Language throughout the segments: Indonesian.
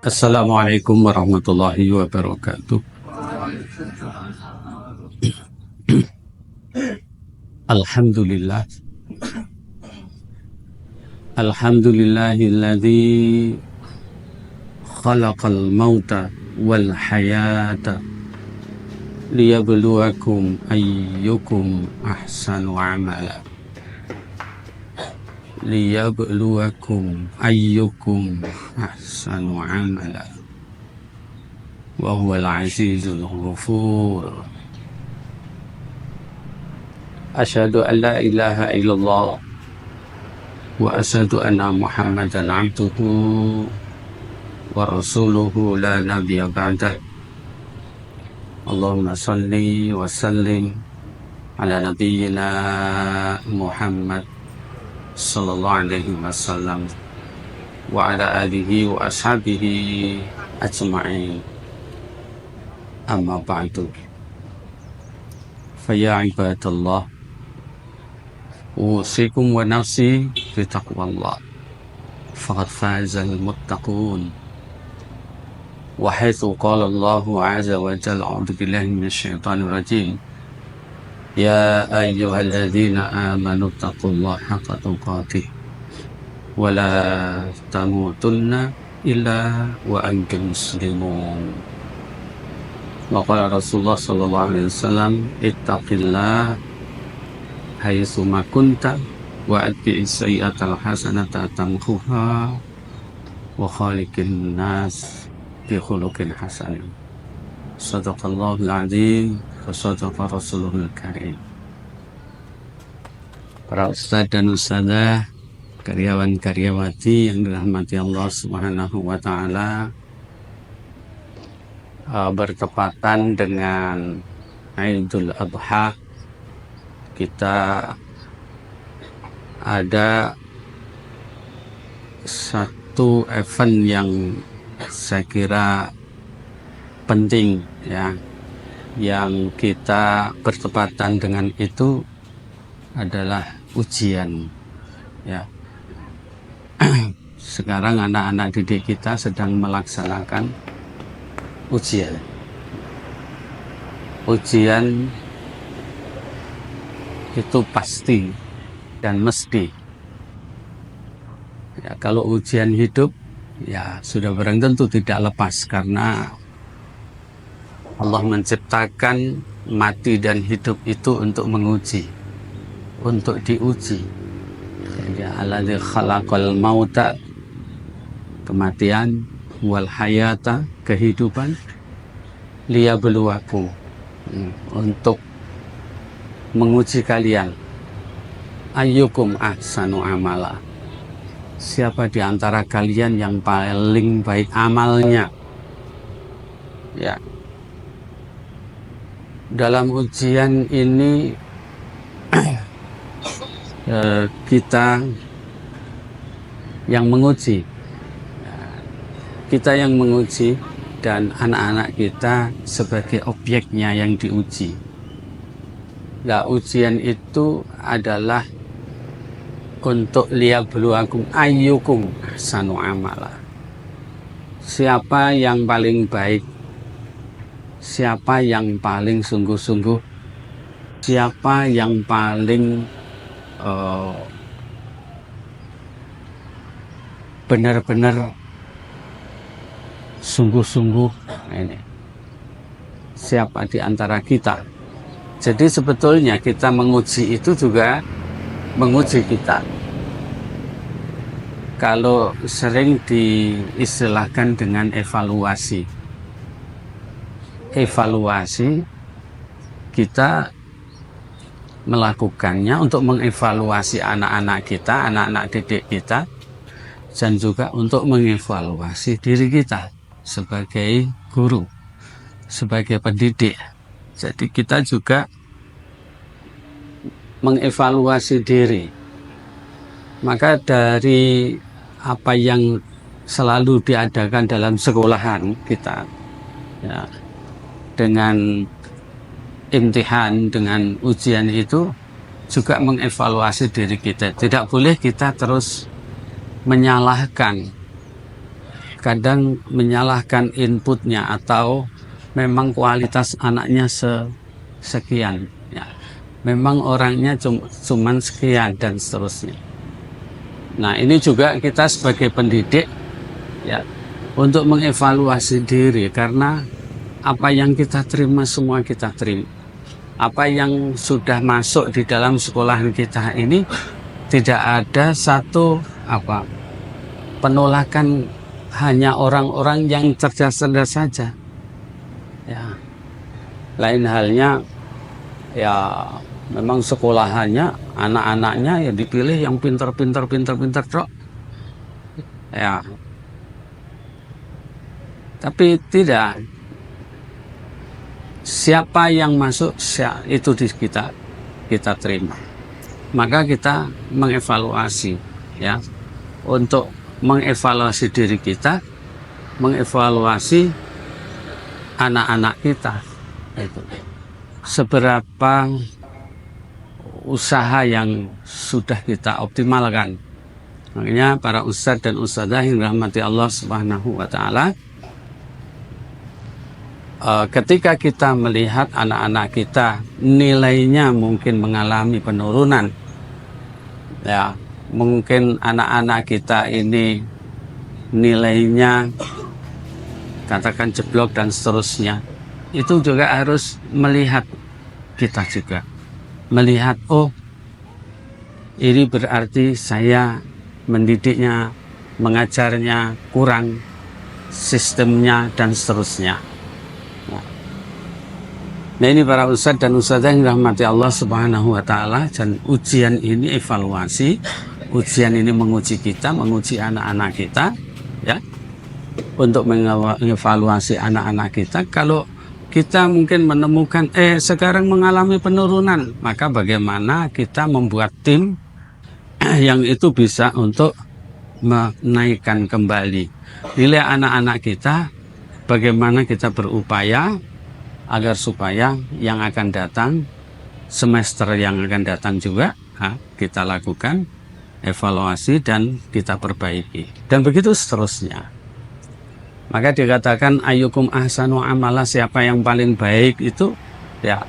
Assalamualaikum warahmatullahi wabarakatuh. Alhamdulillah. Alhamdulillahilladzi khalaqal mauta wal hayata liyabluwakum ayyukum ahsanu amala. Liyabluwakum ayyukum ahsanu amala. Wa huwal azizul ghafur. Asyhadu an la ilaha illallah wa asyhadu anna Muhammadan abduhu wa rasuluhu la nabiyya ba'dah. Allahumma salli wa sallim ala nabiyyina Muhammad sallallahu alaihi wasallam wa ala alihi wa ashabihi ajma'in. Amma ba'du. Fa ya ibadallah, usikum wa nafsi bi taqwallah. Faqad fazal muttaqun. Wa haitsu qala Allahu 'azza wa jalla, a'udzu billahi minasy syaithanir rajim. Ya ayyuhalladzina amanu taqullaha haqqa tuqatih wa la tamutunna illa wa antum muslimun. Wa qala Rasulullah sallallahu alaihi wasallam, ittaqillah haitsu ma kunta wa atbi'is sayyi'atal hasanata tamhuha wa khaliqin nas bi khuluqin hasan. Shadaqallahul azim wa shadaqa rasuluhul karim. Para ustadz dan ustadzah, karyawan-karyawati yang dirahmati Allah Subhanahu wa taala, bertepatan dengan Idul Adha, kita ada satu event yang saya kira penting, ya, yang kita bertepatan dengan itu adalah ujian, ya. Sekarang anak-anak didik kita sedang melaksanakan ujian. Ujian itu pasti dan mesti. Ya, kalau ujian hidup, ya sudah barang tentu tidak lepas, karena Allah menciptakan mati dan hidup itu untuk menguji, untuk diuji. Ya, alladzi khalaqal mauta, kematian, wal hayata, kehidupan, liyabluwakum, untuk menguji kalian, ayyukum ahsanu amala, siapa di antara kalian yang paling baik amalnya. Ya, dalam ujian ini kita yang menguji, kita yang menguji, dan anak-anak kita sebagai objeknya yang diuji. Nah, ujian itu adalah untuk liyabluwakum ayyukum ahsanu amala, siapa yang paling baik, siapa yang paling sungguh-sungguh, siapa yang paling benar-benar sungguh-sungguh. Ini siapa di antara kita. Jadi sebetulnya kita menguji itu juga menguji kita. Kalau sering diistilahkan dengan evaluasi, kita melakukannya untuk mengevaluasi anak-anak kita, anak-anak didik kita, dan juga untuk mengevaluasi diri kita sebagai guru, sebagai pendidik. Jadi kita juga mengevaluasi diri. Maka dari apa yang selalu diadakan dalam sekolahan kita, ya, dengan imtihan, dengan ujian itu juga mengevaluasi diri kita. Tidak boleh kita terus menyalahkan kadang menyalahkan inputnya atau memang kualitas anaknya sekian, ya. Memang orangnya cuman sekian dan seterusnya. Nah, ini juga kita sebagai pendidik, ya, untuk mengevaluasi diri, karena apa yang kita terima semua kita terima. Apa yang sudah masuk di dalam sekolahan kita ini tidak ada satu penolakan, hanya orang-orang yang cerdas-cerdas saja. Ya, lain halnya ya memang sekolahannya anak-anaknya ya dipilih yang pinter-pinter trok. Ya. Tapi tidak, siapa yang masuk itu di kita terima. Maka kita mengevaluasi, ya, untuk mengevaluasi diri kita, mengevaluasi anak-anak kita, itu seberapa usaha yang sudah kita optimalkan. Makanya para ustadz dan ustadzah yang dirahmati Allah Subhanahu wa Ta'ala, ketika kita melihat anak-anak kita nilainya mungkin mengalami penurunan, ya, mungkin anak-anak kita ini nilainya katakan jeblok dan seterusnya, itu juga harus melihat, kita juga melihat, oh ini berarti saya mendidiknya, mengajarnya kurang, sistemnya dan seterusnya. Nah, ini para ustadz dan ustadzah yang dirahmati Allah Subhanahu wa Ta'ala, dan ujian ini evaluasi, ujian ini menguji kita, menguji anak-anak kita, ya, untuk mengevaluasi anak-anak kita. Kalau kita mungkin menemukan sekarang mengalami penurunan, maka bagaimana kita membuat tim yang itu bisa untuk menaikkan kembali nilai anak-anak kita, bagaimana kita berupaya agar supaya yang akan datang, semester yang akan datang juga, kita lakukan evaluasi dan kita perbaiki, dan begitu seterusnya. Maka dikatakan ayyukum ahsanu amala, siapa yang paling baik itu, ya,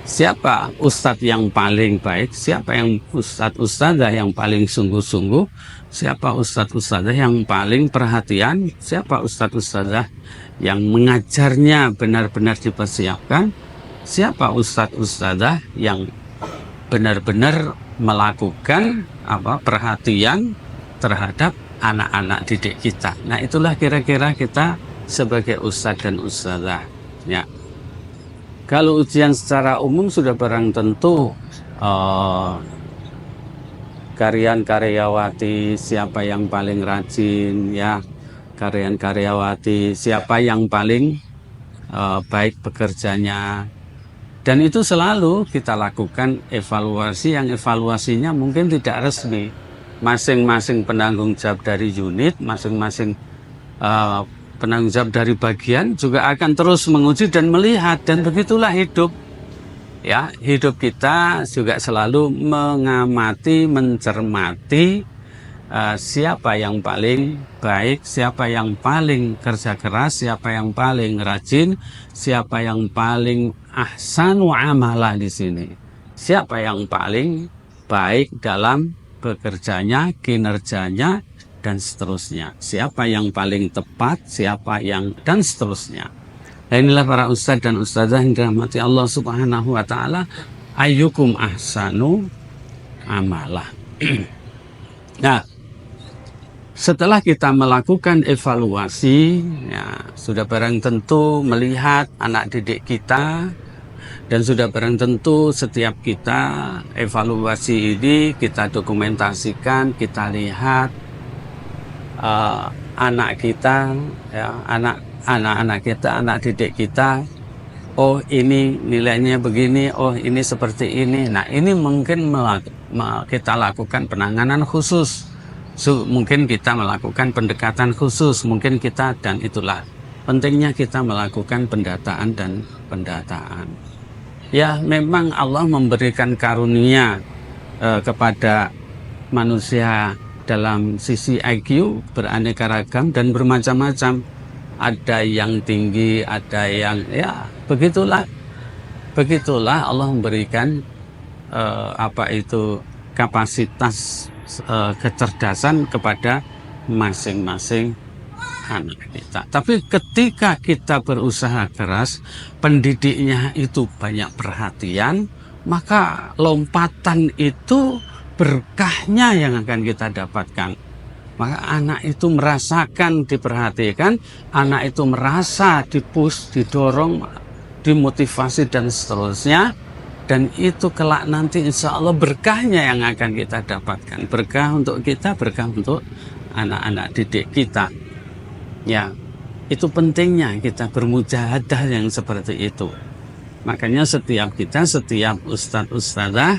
siapa ustadz yang paling baik, siapa yang ustadz-ustadzah yang paling sungguh-sungguh, siapa ustadz-ustadzah yang paling perhatian, siapa ustadz-ustadzah yang mengajarnya benar-benar dipersiapkan, siapa ustadz-ustadzah yang benar-benar melakukan perhatian terhadap anak-anak didik kita. Nah, itulah kira-kira kita sebagai ustadz dan ustadzah, ya. Kalau ujian secara umum sudah barang tentu karyawan-karyawati siapa yang paling rajin, ya, karyawan-karyawati siapa yang paling baik bekerjanya, dan itu selalu kita lakukan evaluasi, yang evaluasinya mungkin tidak resmi. Masing-masing penanggung jawab dari unit, masing-masing penanggung jawab dari bagian juga akan terus menguji dan melihat, dan begitulah hidup, ya. Hidup kita juga selalu mengamati, mencermati siapa yang paling baik, siapa yang paling kerja keras, siapa yang paling rajin, siapa yang paling ahsanu amala di sini, siapa yang paling baik dalam bekerjanya, kinerjanya, dan seterusnya, siapa yang paling tepat, siapa yang, dan seterusnya. Nah, inilah para ustadz dan ustadzah yang dirahmati Allah Subhanahu wa Ta'ala, ayyukum ahsanu amala. Nah, setelah kita melakukan evaluasi, ya, sudah barang tentu melihat anak didik kita, dan sudah barang tentu setiap kita evaluasi ini kita dokumentasikan, kita lihat anak kita, ya, anak-anak kita, anak didik kita, oh ini nilainya begini, oh ini seperti ini. Nah, ini mungkin kita lakukan penanganan khusus, mungkin kita melakukan pendekatan khusus, mungkin kita, dan itulah pentingnya kita melakukan pendataan dan pendataan. Ya, memang Allah memberikan karunia kepada manusia dalam sisi IQ beraneka ragam dan bermacam-macam. Ada yang tinggi, ada yang ya begitulah. Begitulah Allah memberikan kapasitas kecerdasan kepada masing-masing anak kita. Tapi ketika kita berusaha keras, pendidiknya itu banyak perhatian, maka lompatan itu berkahnya yang akan kita dapatkan. Maka anak itu merasakan diperhatikan, anak itu merasa dipush, didorong, dimotivasi dan seterusnya. Dan itu kelak nanti insya Allah berkahnya yang akan kita dapatkan. Berkah untuk kita, berkah untuk anak-anak didik kita. Ya, itu pentingnya kita bermujahadah yang seperti itu. Makanya setiap ustadz ustadzah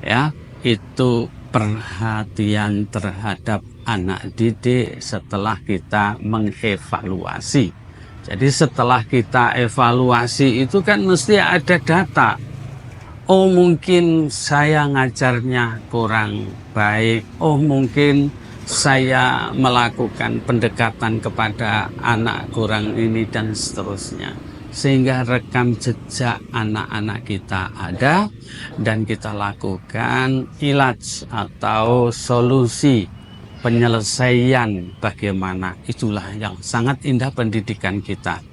ya itu perhatian terhadap anak didik setelah kita mengevaluasi. Jadi setelah kita evaluasi itu kan mesti ada data. Oh mungkin saya ngajarnya kurang baik. Oh mungkin saya melakukan pendekatan kepada anak kurang ini dan seterusnya. Sehingga rekam jejak anak-anak kita ada dan kita lakukan ilaj atau solusi penyelesaian bagaimana. Itulah yang sangat indah pendidikan kita.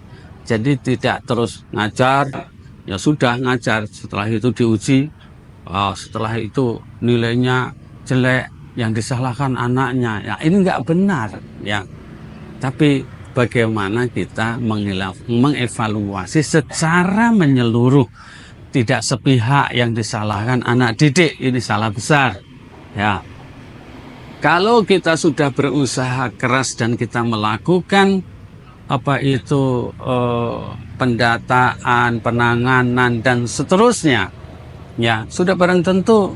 Jadi tidak terus ngajar. Ya sudah ngajar, setelah itu diuji, setelah itu nilainya jelek, yang disalahkan anaknya. Ya ini nggak benar, ya. Tapi bagaimana kita mengevaluasi secara menyeluruh, tidak sepihak yang disalahkan anak didik, ini salah besar, ya. Kalau kita sudah berusaha keras dan kita melakukan pendataan, penanganan dan seterusnya, ya sudah barang tentu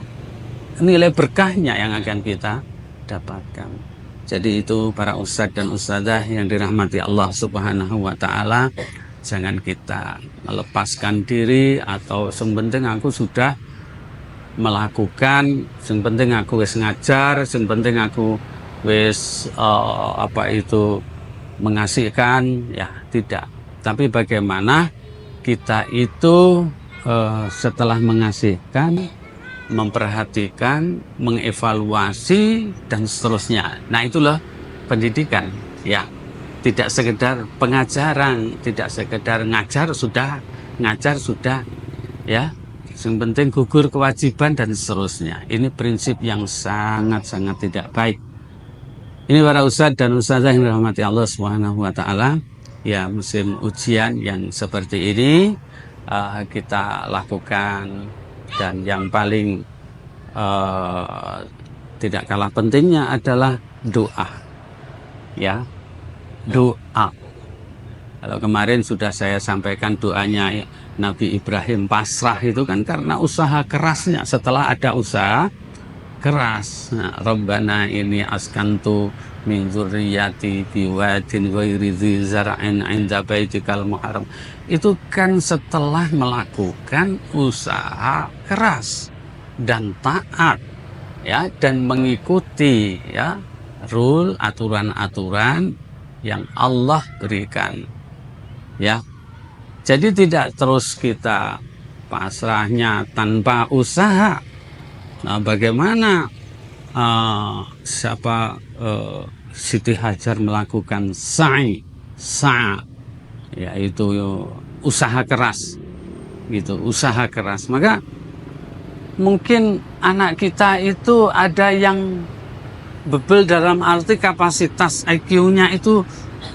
nilai berkahnya yang akan kita dapatkan. Jadi itu para ustadz dan ustadzah yang dirahmati Allah Subhanahu wa taala, jangan kita melepaskan diri atau yang penting aku sudah melakukan, yang penting aku wis ngajar, yang penting aku wis mengasihkan, ya tidak. Tapi bagaimana kita itu setelah mengasihkan, memperhatikan, mengevaluasi dan seterusnya. Nah itulah pendidikan, ya. Tidak sekedar pengajaran, tidak sekedar ngajar sudah, ya. Yang penting gugur kewajiban dan seterusnya. Ini prinsip yang sangat-sangat tidak baik. Ini para ustadz dan ustadzah yang dirahmati Allah Subhanahu wa taala, ya musim ujian yang seperti ini kita lakukan, dan yang paling tidak kalah pentingnya adalah doa. Ya, doa. Kalau kemarin sudah saya sampaikan doanya Nabi Ibrahim pasrah itu kan karena usaha kerasnya. Setelah ada usaha keras, Rabbana ini askantu min dzurriyyati biwadin ghairi dzi zar'in 'inda baitikal muharram. Itu kan setelah melakukan usaha keras dan taat, ya, dan mengikuti, ya, rule, aturan-aturan yang Allah berikan, ya. Jadi tidak terus kita pasrahnya tanpa usaha. Nah, bagaimana Siti Hajar melakukan sa'i, yaitu usaha keras, gitu, usaha keras. Maka mungkin anak kita itu ada yang bebel dalam arti kapasitas IQ-nya itu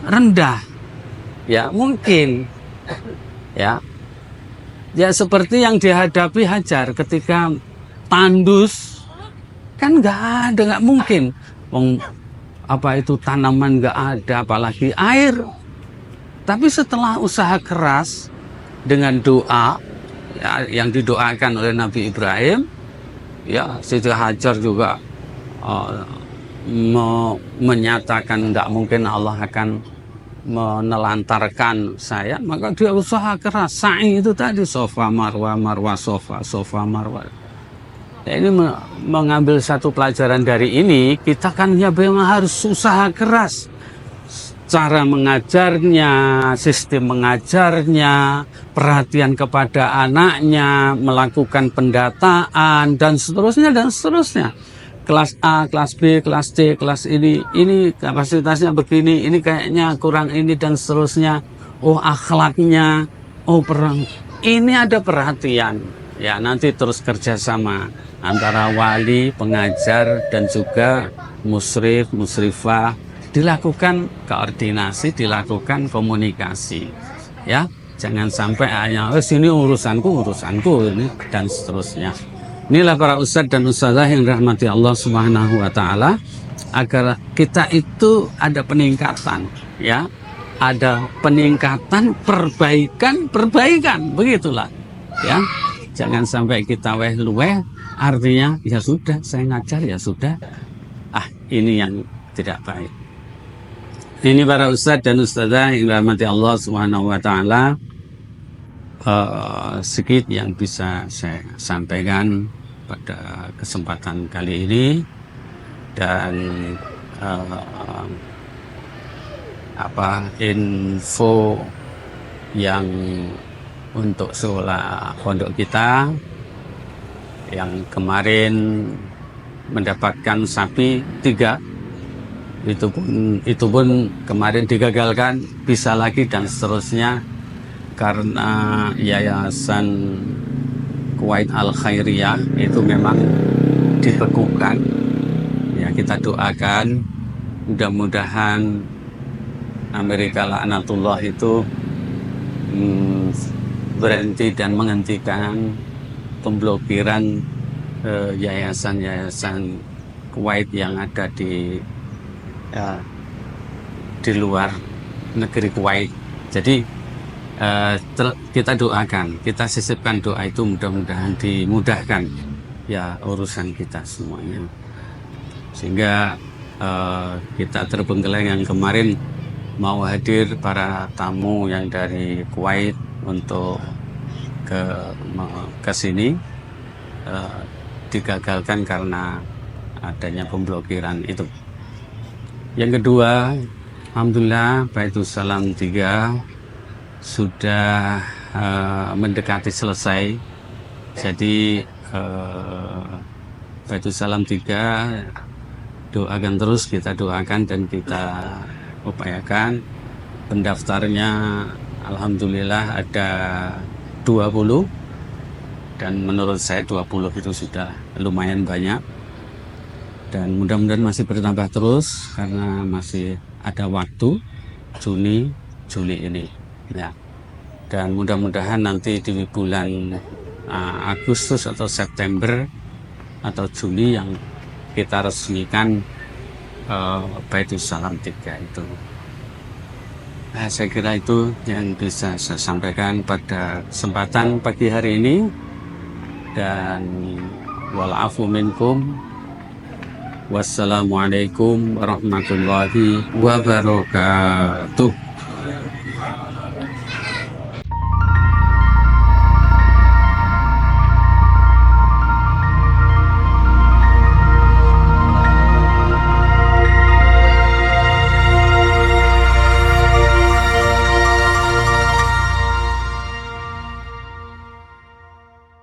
rendah, ya mungkin, ya seperti yang dihadapi Hajar ketika tandus, kan nggak mungkin, tanaman nggak ada, apalagi air. Tapi setelah usaha keras dengan doa, ya, yang didoakan oleh Nabi Ibrahim, ya Siti Hajar juga menyatakan nggak mungkin Allah akan menelantarkan saya, maka dia usaha keras. Sa'i itu tadi sofa marwa, marwa sofa, sofa marwa. Nah, ini mengambil satu pelajaran dari ini, kita kan ya memang harus usaha keras. Cara mengajarnya, sistem mengajarnya, perhatian kepada anaknya, melakukan pendataan, dan seterusnya, dan seterusnya. Kelas A, kelas B, kelas C, kelas ini kapasitasnya begini, ini kayaknya kurang ini, dan seterusnya. Oh, akhlaknya, oh perang. Ini ada perhatian. Ya, nanti terus kerjasama antara wali, pengajar, dan juga musyrif, musyrifah. Dilakukan koordinasi, dilakukan komunikasi. Ya, jangan sampai hanya sini urusanku ini, dan seterusnya. Inilah para ustadz dan ustazah yang dirahmati Allah Subhanahu wa taala, agar kita itu ada peningkatan, ya. Ada peningkatan, perbaikan, begitulah. Ya. Jangan sampai kita weh-luweh, artinya ya sudah, saya ngajar ya sudah. Ini yang tidak baik. Ini para ustadz dan ustazah yang dirahmati Allah Subhanahu wa taala, sedikit yang bisa saya sampaikan pada kesempatan kali ini, dan info yang untuk sekolah pondok kita yang kemarin mendapatkan sapi 3, itu pun kemarin digagalkan, bisa lagi dan seterusnya, karena Yayasan Kuwait Al Khairiyah itu memang dibekukan. Ya, kita doakan mudah-mudahan Amerika laknatullah itu berhenti dan menghentikan pemblokiran yayasan-yayasan Kuwait yang ada di luar negeri Kuwait. Jadi kita doakan, kita sisipkan doa itu, mudah-mudahan dimudahkan ya urusan kita semuanya, sehingga kita terbengkeleng. Yang kemarin mau hadir para tamu yang dari Kuwait untuk ke sini, digagalkan karena adanya pemblokiran itu. Yang kedua, alhamdulillah Baitulsalam 3 sudah mendekati selesai. Jadi Baitulsalam 3 doakan terus, kita doakan dan kita upayakan. Pendaftarnya alhamdulillah ada 20, dan menurut saya 20 itu sudah lumayan banyak, dan mudah-mudahan masih bertambah terus karena masih ada waktu Juni, Juli ini ya. Dan mudah-mudahan nanti di bulan Agustus atau September atau Juli yang kita resmikan Baitulsalam 3 itu. Saya kira itu yang bisa saya sampaikan pada kesempatan pagi hari ini, dan walafu minkum. Wassalamualaikum warahmatullahi wabarakatuh.